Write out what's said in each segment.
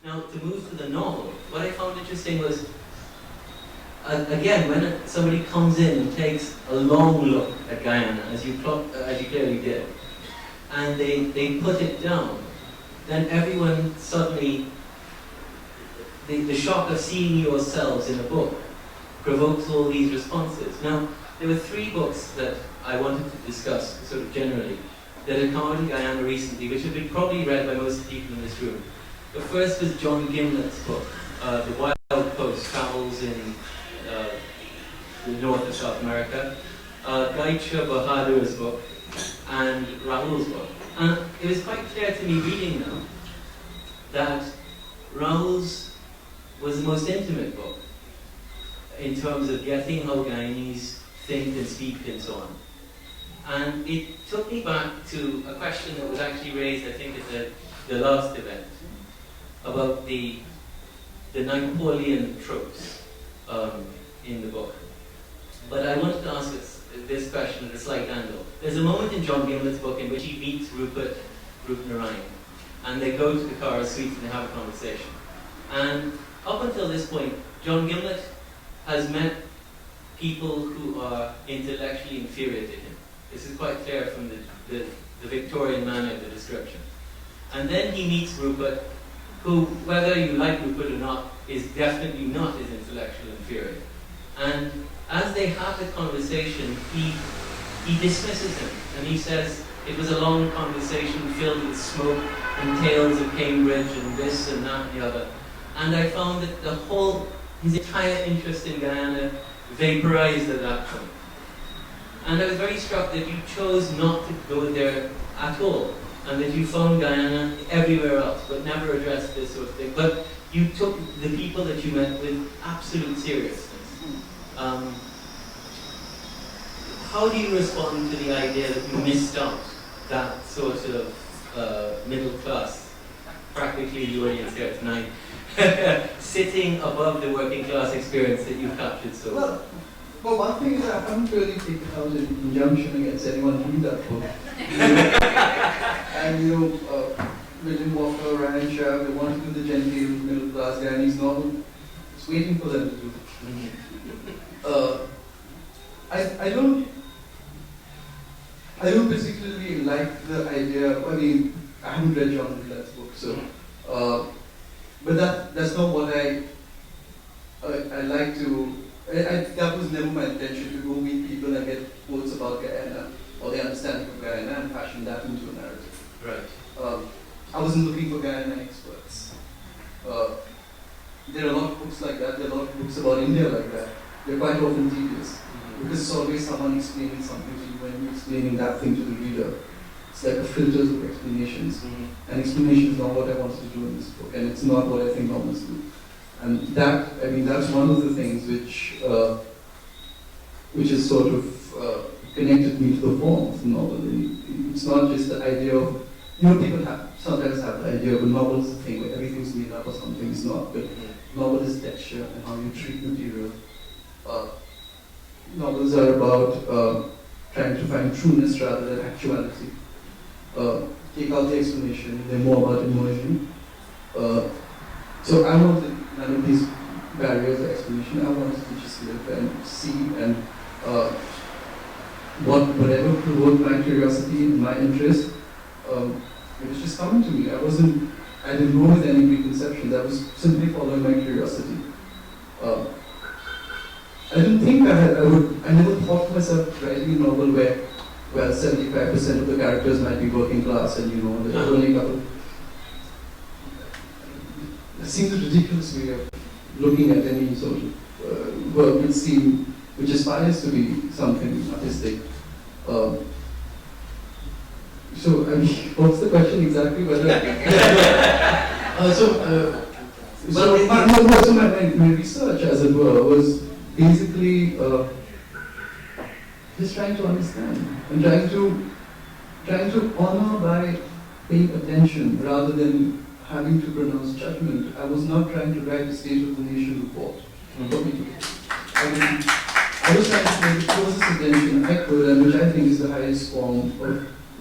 Now, to move to the novel, what I found interesting was, again, when somebody comes in and takes a long look at Guyana, as you clearly did, and they put it down, then everyone suddenly, the shock of seeing yourselves in a book provokes all these responses. Now, there were 3 books that I wanted to discuss, sort of generally, that had come out in Guyana recently, which have been probably read by most people in this room. The first was John Gimlette's book, The Wild Coast, Travels in the North and South America, Bahadur's book, and Rahul's book. And it was quite clear to me reading them that Rahul's was the most intimate book in terms of getting how Guyanese think and speak and so on. And it took me back to a question that was actually raised, I think, at the last event, about the Napoleon tropes in the book. But I wanted to ask this question at a slight angle. There's a moment in John Gimlette's book in which he meets Rupert Narayan, and they go to the Caires suite and they have a conversation. And up until this point, John Gimlette has met people who are intellectually inferior to him. This is quite clear from the Victorian manner of the description. And then he meets Rupert, who, whether you like Rupert or not, is definitely not his intellectual inferior. And as they have the conversation, he dismisses him, and he says it was a long conversation filled with smoke and tales of Cambridge and this and that and the other. And I found that his entire interest in Guyana vaporized at that point. And I was very struck that you chose not to go there at all, and that you found Guyana everywhere else, but never addressed this sort of thing. But you took the people that you met with absolute seriousness. How do you respond to the idea that you missed out that sort of middle class, practically the audience here tonight, sitting above the working class experience that you've captured so well? Well, one thing is I haven't really taken out an injunction against anyone to read that book. And William Walker, Ryan Shaw, they want to do the genteel middle class Guyanese novel. It's waiting for them to do it. I don't particularly like the idea. I mean, I haven't read John Gimlette's book, so but that's not what I like to. That was never my intention, to go meet people and get quotes about Guyana or the understanding of Guyana and fashion that into a narrative. Right. I wasn't looking for Guyana experts. There are a lot of books like that. There are a lot of books about India like that. They're quite often tedious, because it's always someone explaining something to you and you're explaining that thing to the reader. It's like a filters of explanations. And explanation is not what I wanted to do in this book, and it's not what I think novels do. And that's one of the things which is sort of connected me to the form of the novel. It's not just the idea of, people sometimes have the idea of a novel is a thing where everything's made up or something is not, but novel is texture and how you treat material. Novels are about trying to find trueness rather than actuality. Take out the explanation, they're more about immersion. So I wanted none of these barriers or explanation. I wanted to just live and see, and whatever provoked my curiosity and my interest, it was just coming to me. I didn't go with any preconceptions. I was simply following my curiosity. I didn't think I never thought myself writing a novel where 75% of the characters might be working class, and there's only a couple. It seems a ridiculous way of looking at any sort of work which aspires to be something artistic. So, what's the question exactly? My research, as it were, was basically just trying to understand and trying to honor by paying attention rather than having to pronounce judgment. I was not trying to write the State of the Nation report. I was trying to make the closest attention I could, and which I think is the highest form of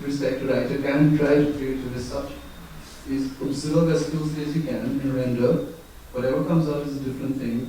respect a writer can try to pay to his subject. is observe as closely as you can and render. Whatever comes out is a different thing.